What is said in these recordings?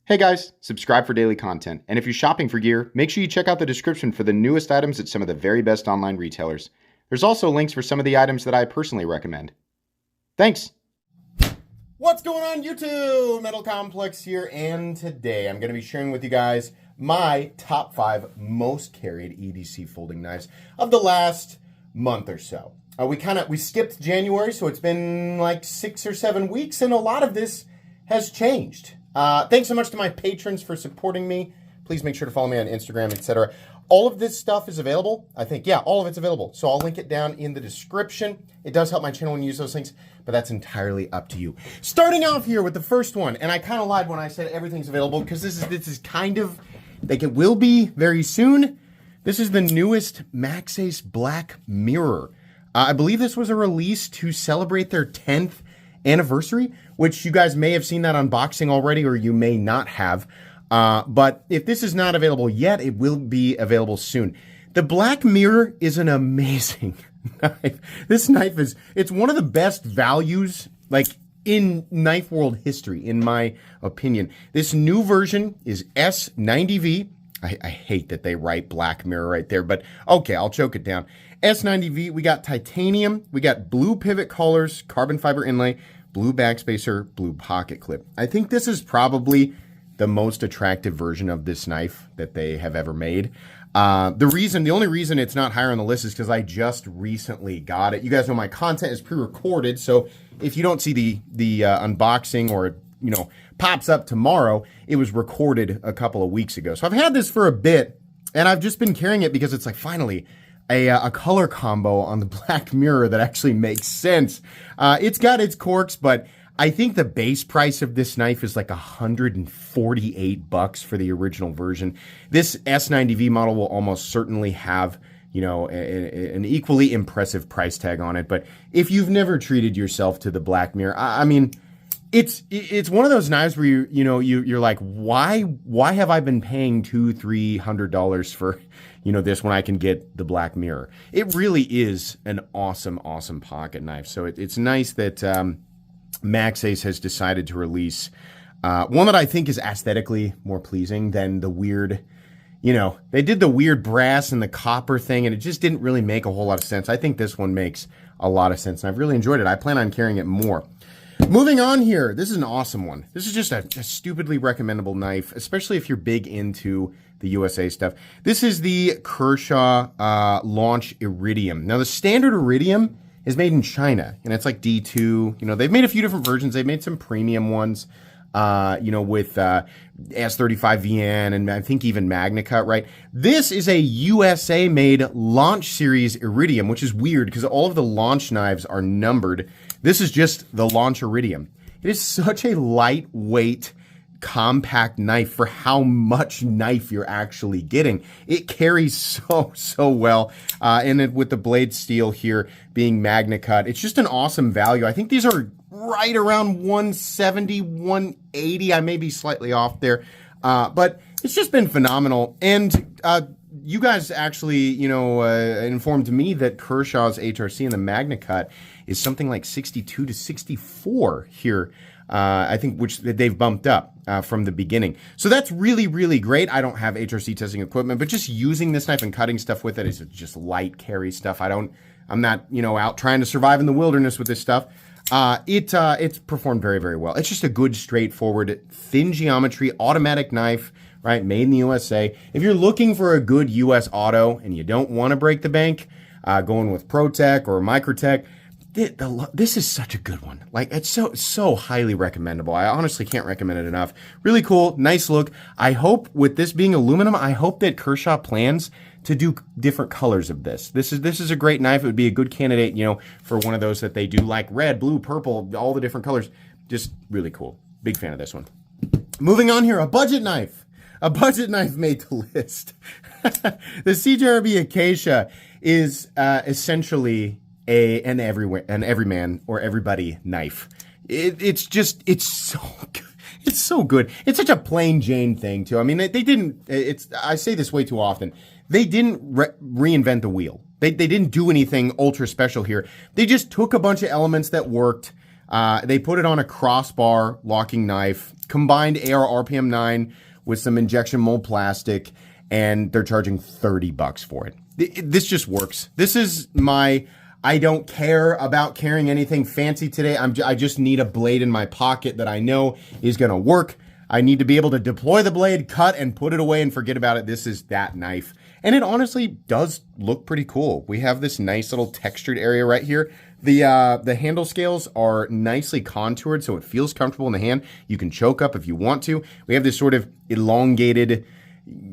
Hey guys, subscribe for daily content, and if you're shopping for gear, make sure you check out the description for the newest items at some of the very best online retailers. There's also links for some of the items that I personally recommend. Thanks! What's going on YouTube? Metal Complex here, and today I'm going to be sharing with you guys my top 5 most carried EDC folding knives of the last month or so. We skipped January, so it's been like 6 or 7 weeks, and a lot of this has changed. Thanks so much to my patrons for supporting me. Please make sure to follow me on Instagram, etc. All of this stuff is available. I think, yeah, all of it's available. So I'll link it down in the description. It does help my channel when you use those things, but that's entirely up to you. Starting off here with the first one, and I kind of lied when I said everything's available because this is kind of like it will be very soon. This is the newest Maxace Black Mirror. I believe this was a release to celebrate their 10th anniversary, which you guys may have seen that unboxing already, or you may not have. But if this is not available yet, it will be available soon. The Black Mirror is an amazing knife. This knife it's one of the best values, like, in knife world history, in my opinion. This new version is S90V. I hate that they write Black Mirror right there, but okay, I'll choke it down. S90V, we got titanium, we got blue pivot collars, carbon fiber inlay, blue backspacer, blue pocket clip. I think this is probably the most attractive version of this knife that they have ever made. The only reason it's not higher on the list is because I just recently got it. You guys know my content is pre-recorded, so if you don't see the unboxing or pops up tomorrow, it was recorded a couple of weeks ago. So I've had this for a bit, and I've just been carrying it because it's like finally a color combo on the Black Mirror that actually makes sense. It's got its quirks, but I think the base price of this knife is like $148 for the original version. This S90V model will almost certainly have, an equally impressive price tag on it. But if you've never treated yourself to the Black Mirror, I mean, it's one of those knives where you're like, why have I been paying $200-300 for this when I can get the Black Mirror? It really is an awesome pocket knife. So it's nice that Maxace has decided to release one that I think is aesthetically more pleasing than the weird, they did the weird brass and the copper thing, and it just didn't really make a whole lot of sense. I think this one makes a lot of sense, and I've really enjoyed it. I plan on carrying it more. Moving on here, this is an awesome one. This is just a stupidly recommendable knife, especially if you're big into the USA stuff. This is the Kershaw Launch Iridium. Now, the standard Iridium is made in China, and it's like D2. They've made a few different versions. They've made some premium ones, with S35VN and I think even MagnaCut, right? This is a USA-made Launch Series Iridium, which is weird because all of the Launch knives are numbered. This is just the Launch Iridium. It is such a lightweight, compact knife for how much knife you're actually getting. It carries so well, and with the blade steel here being MagnaCut, it's just an awesome value. I think these are right around 170, 180. I may be slightly off there, but it's just been phenomenal. And you guys actually, informed me that Kershaw's HRC and the MagnaCut is something like 62 to 64 here. I think which they've bumped up from the beginning. So that's really great. I don't have HRC testing equipment, but just using this knife and cutting stuff with it is just light carry stuff. I'm not, out trying to survive in the wilderness with this stuff. It's performed very well. It's just a good, straightforward, thin geometry, automatic knife, right? Made in the USA. If you're looking for a good US auto and you don't want to break the bank, going with ProTech or Microtech, this is such a good one. Like, it's so highly recommendable. I honestly can't recommend it enough. Really cool, nice look. I hope with this being aluminum, I hope that Kershaw plans to do different colors of this. This is a great knife. It would be a good candidate, for one of those that they do like red, blue, purple, all the different colors. Just really cool. Big fan of this one. Moving on here, a budget knife. A budget knife made the list. The CJRB Acacia is essentially an everyman or everybody knife. It's so good. It's so good. It's such a plain Jane thing too. I mean, they didn't. I say this way too often. They didn't reinvent the wheel. They didn't do anything ultra special here. They just took a bunch of elements that worked. They put it on a crossbar locking knife, combined AR RPM 9 with some injection mold plastic, and they're charging $30 for it. This just works. This is my, I don't care about carrying anything fancy today. I just need a blade in my pocket that I know is going to work. I need to be able to deploy the blade, cut, and put it away and forget about it. This is that knife. And it honestly does look pretty cool. We have this nice little textured area right here. The handle scales are nicely contoured, so it feels comfortable in the hand. You can choke up if you want to. We have this sort of elongated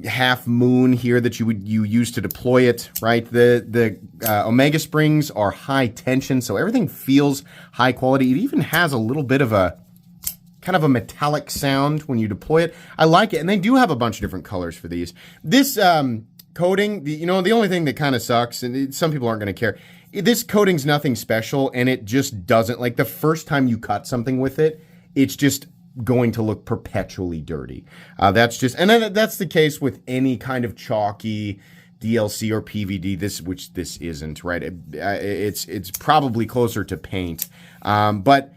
half moon here that you use to deploy it, right? The Omega springs are high tension, so everything feels high quality. It even has a little bit of a kind of a metallic sound when you deploy it. I like it, and they do have a bunch of different colors for these. This coating, the only thing that kind of sucks, and some people aren't going to care, this coating's nothing special, and it just doesn't, like the first time you cut something with it, it's just going to look perpetually dirty. That's the case with any kind of chalky DLC or PVD, which this isn't, right? It's probably closer to paint, but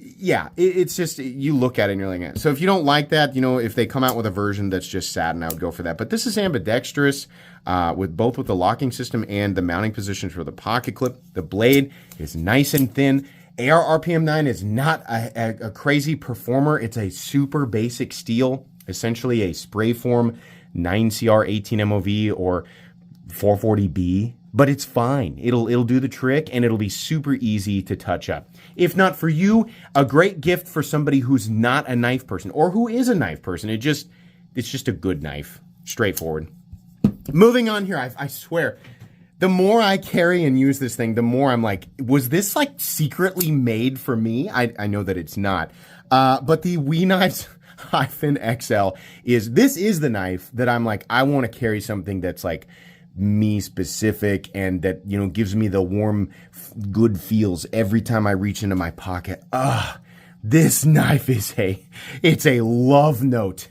yeah, it's just, you look at it and you're like, so if you don't like that, if they come out with a version that's just satin, I would go for that. But this is ambidextrous, with the locking system and the mounting position for the pocket clip. The blade is nice and thin. AR RPM 9 is not a crazy performer. It's a super basic steel, essentially a spray form 9CR 18 MOV or 440B, but it's fine. It'll do the trick, and it'll be super easy to touch up. If not for you, a great gift for somebody who's not a knife person or who is a knife person. It's just a good knife. Straightforward. Moving on here, I swear, the more I carry and use this thing, the more I'm like, was this like secretly made for me? I know that it's not. But the We Knives Heavin XL is the knife that I'm like, I want to carry something that's like me specific and that, gives me the warm, good feels every time I reach into my pocket. This knife it's a love note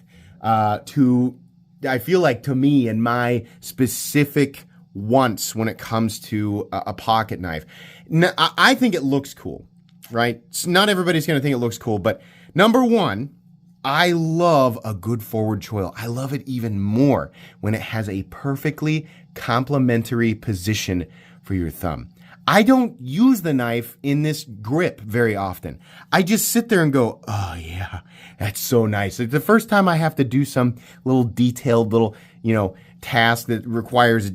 I feel like to me and my specific wants when it comes to a pocket knife. Now, I think it looks cool, right? So not everybody's going to think it looks cool, but number one, I love a good forward choil. I love it even more when it has a perfectly complementary position for your thumb. I don't use the knife in this grip very often. I just sit there and go, oh yeah, that's so nice. Like the first time I have to do some little detailed little, task that requires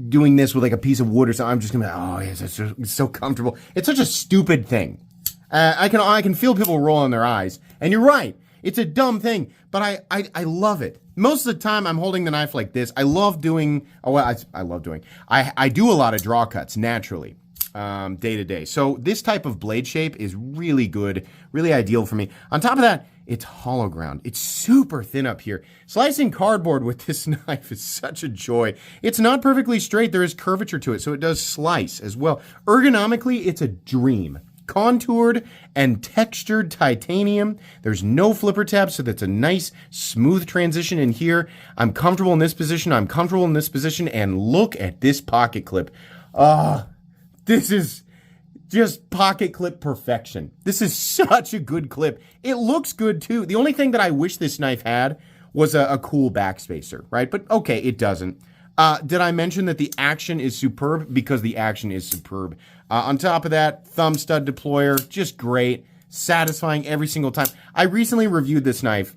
doing this with like a piece of wood or something, I'm just gonna be like, oh yes, it's so comfortable. It's such a stupid thing. I can feel people rolling their eyes, and you're right. It's a dumb thing, but I love it. Most of the time I'm holding the knife like this. I love doing, I do a lot of draw cuts naturally, day to day. So this type of blade shape is really good, really ideal for me. On top of that, it's hollow ground. It's super thin up here. Slicing cardboard with this knife is such a joy. It's not perfectly straight. There is curvature to it, so it does slice as well. Ergonomically, it's a dream. Contoured and textured titanium. There's no flipper tab, so that's a nice, smooth transition in here. I'm comfortable in this position. I'm comfortable in this position. And look at this pocket clip. This is just pocket clip perfection. This is such a good clip. It looks good too. The only thing that I wish this knife had was a cool backspacer, right? But okay, it doesn't. Did I mention that the action is superb? Because the action is superb. On top of that, thumb stud deployer, just great. Satisfying every single time. I recently reviewed this knife,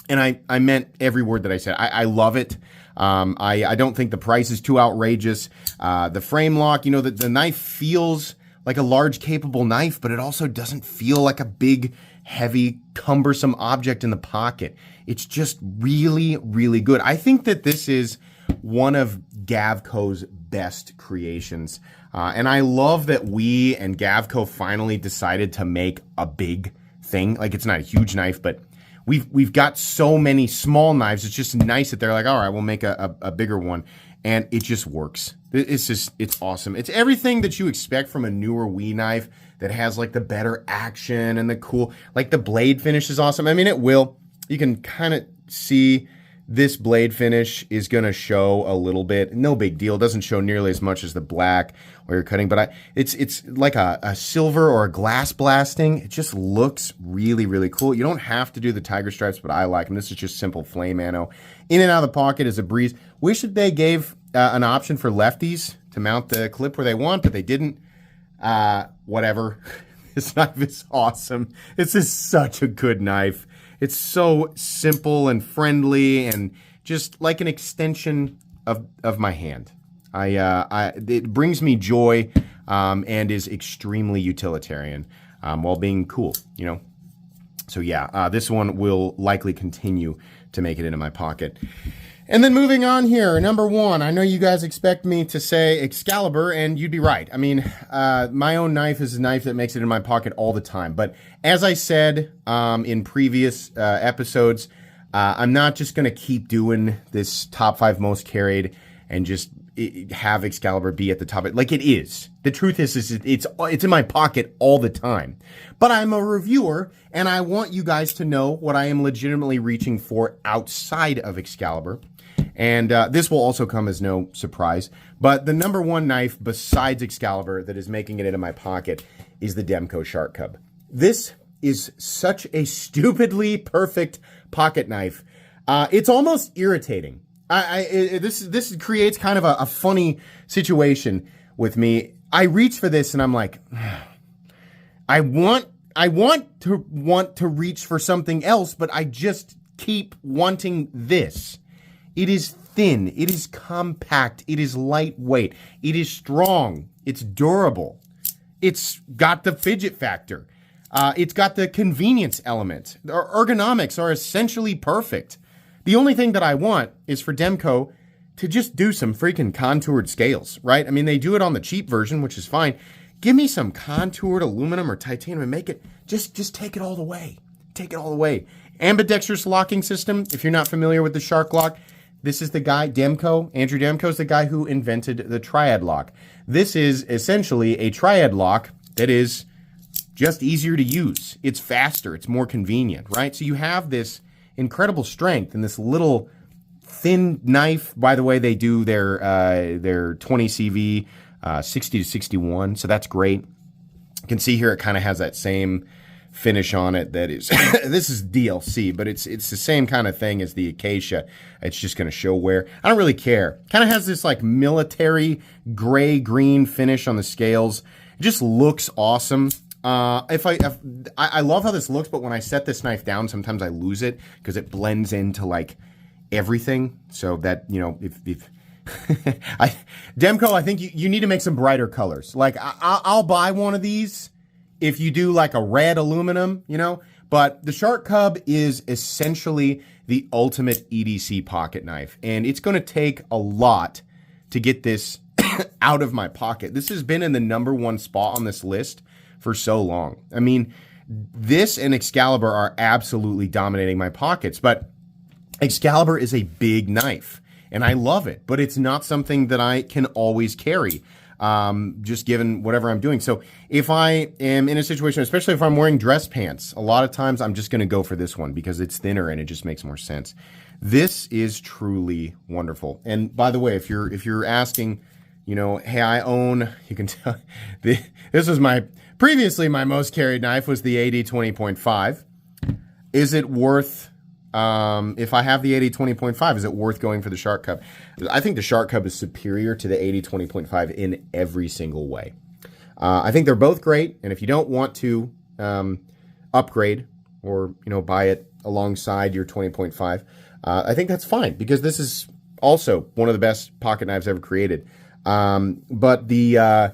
and I meant every word that I said. I love it. I don't think the price is too outrageous. The frame lock, the knife feels like a large, capable knife, but it also doesn't feel like a big, heavy, cumbersome object in the pocket. It's just really, really good. I think that this is one of Gavco's best creations. And I love that we and Gavco finally decided to make a big thing. Like, it's not a huge knife, but we've got so many small knives. It's just nice that they're like, all right, we'll make a bigger one. And it just works. It's awesome. It's everything that you expect from a newer Wii knife that has like the better action and the cool, like the blade finish is awesome. I mean, it will. You can kind of see this blade finish is going to show a little bit. No big deal. It doesn't show nearly as much as the black where you're cutting, but it's like a silver or a glass blasting. It just looks really, really cool. You don't have to do the tiger stripes, but I like them. This is just simple flame ammo. In and out of the pocket is a breeze. Wish that they gave an option for lefties to mount the clip where they want, but they didn't. Whatever. This knife is awesome. This is such a good knife. It's so simple and friendly and just like an extension of my hand. It brings me joy and is extremely utilitarian while being cool, you know. So yeah, this one will likely continue to make it into my pocket. And then moving on here, number one, I know you guys expect me to say Excalibur, and you'd be right. I mean, my own knife is a knife that makes it in my pocket all the time. But as I said in previous episodes, I'm not just going to keep doing this top 5 most carried and just have Excalibur be at the top. Like it is. The truth is it's in my pocket all the time. But I'm a reviewer, and I want you guys to know what I am legitimately reaching for outside of Excalibur. And this will also come as no surprise. But the number one knife besides Excalibur that is making it into my pocket is the Demko Shark Cub. This is such a stupidly perfect pocket knife. It's almost irritating. This creates kind of a funny situation with me. I reach for this and I'm like, I want to reach for something else, but I just keep wanting this. It is thin, it is compact, it is lightweight, it is strong, it's durable, it's got the fidget factor, it's got the convenience element. The ergonomics are essentially perfect. The only thing that I want is for Demko to just do some freaking contoured scales, right? I mean, they do it on the cheap version, which is fine. Give me some contoured aluminum or titanium and make it, just take it all the way. Take it all the way. Ambidextrous locking system, if you're not familiar with the Shark Lock, this is the guy, Demko, Andrew Demko is the guy who invented the triad lock. This is essentially a triad lock that is just easier to use. It's faster, it's more convenient, right? So you have this incredible strength in this little thin knife. By the way, they do their 20 CV 60 to 61, so that's great. You can see here it kind of has that same finish on it that is this is DLC, but it's the same kind of thing as the Acacia. It's just going to show wear. I don't really care. Kind of has this like military gray green finish on the scales. It just looks awesome. I love how this looks, but when I set this knife down, sometimes I lose it because it blends into like everything. So that, you know, if Demko, I think you need to make some brighter colors. Like I'll buy one of these if you do like a red aluminum, you know, but the Shark Cub is essentially the ultimate EDC pocket knife, and it's going to take a lot to get this out of my pocket. This has been in the #1 spot on this list for so long. I mean, this and Excalibur are absolutely dominating my pockets, but Excalibur is a big knife, and I love it, but it's not something that I can always carry. Just given whatever I'm doing. So if I am in a situation, especially if I'm wearing dress pants, a lot of times I'm just going to go for this one because it's thinner and it just makes more sense. This is truly wonderful. And by the way, if you're asking, you know, hey, I own, you can tell this was previously my most carried knife was the AD 20.5. Is it worth, if I have the AD 20.5, is it worth going for the Shark Cub? I think the Shark Cub is superior to the AD 20.5 in every single way. I think they're both great, and if you don't want to upgrade or, you know, buy it alongside your 20.5, I think that's fine because this is also one of the best pocket knives ever created. But the,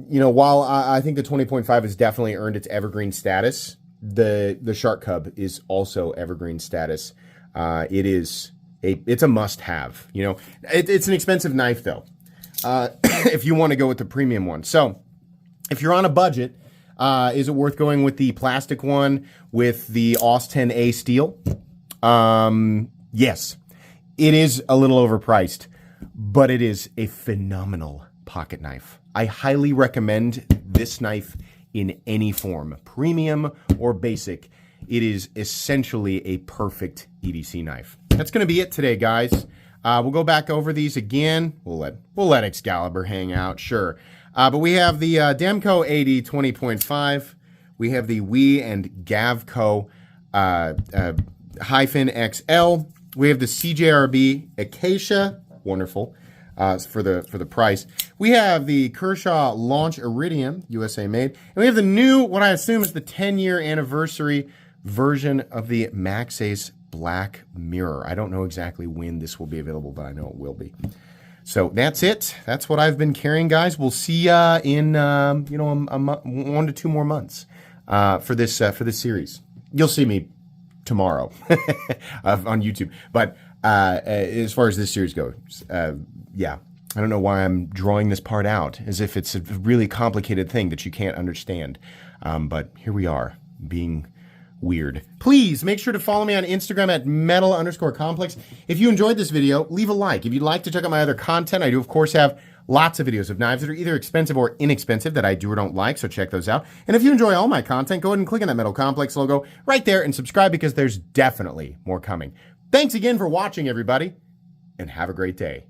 you know, while I think the 20.5 has definitely earned its evergreen status, the Shark Cub is also evergreen status. It's a must-have. You know, it's an expensive knife though. If you want to go with the premium one. So, if you're on a budget, is it worth going with the plastic one with the AUS 10A steel? Yes, it is a little overpriced, but it is a phenomenal pocket knife. I highly recommend this knife in any form, premium or basic. It is essentially a perfect EDC knife. that's going to be it today, guys. We'll go back over these again. We'll let Excalibur hang out, sure. But we have the Demko AD 20.5. We have the Wii and Gavco Heavin XL. We have the CJRB Acacia, wonderful, for the price. We have the Kershaw Launch Iridium, USA made. And we have the new, what I assume is the 10-year anniversary version of the Maxace Black Mirror. I don't know exactly when this will be available, but I know it will be. So that's it. That's what I've been carrying, guys. We'll see ya in 1 to 2 more months for this series. You'll see me tomorrow on YouTube. But as far as this series goes, yeah, I don't know why I'm drawing this part out as if it's a really complicated thing that you can't understand. But here we are, being weird. Please make sure to follow me on Instagram at metal_complex. If you enjoyed this video, leave a like. If you'd like to check out my other content, I do, of course, have lots of videos of knives that are either expensive or inexpensive that I do or don't like, so check those out. And if you enjoy all my content, go ahead and click on that Metal Complex logo right there and subscribe because there's definitely more coming. Thanks again for watching, everybody, and have a great day.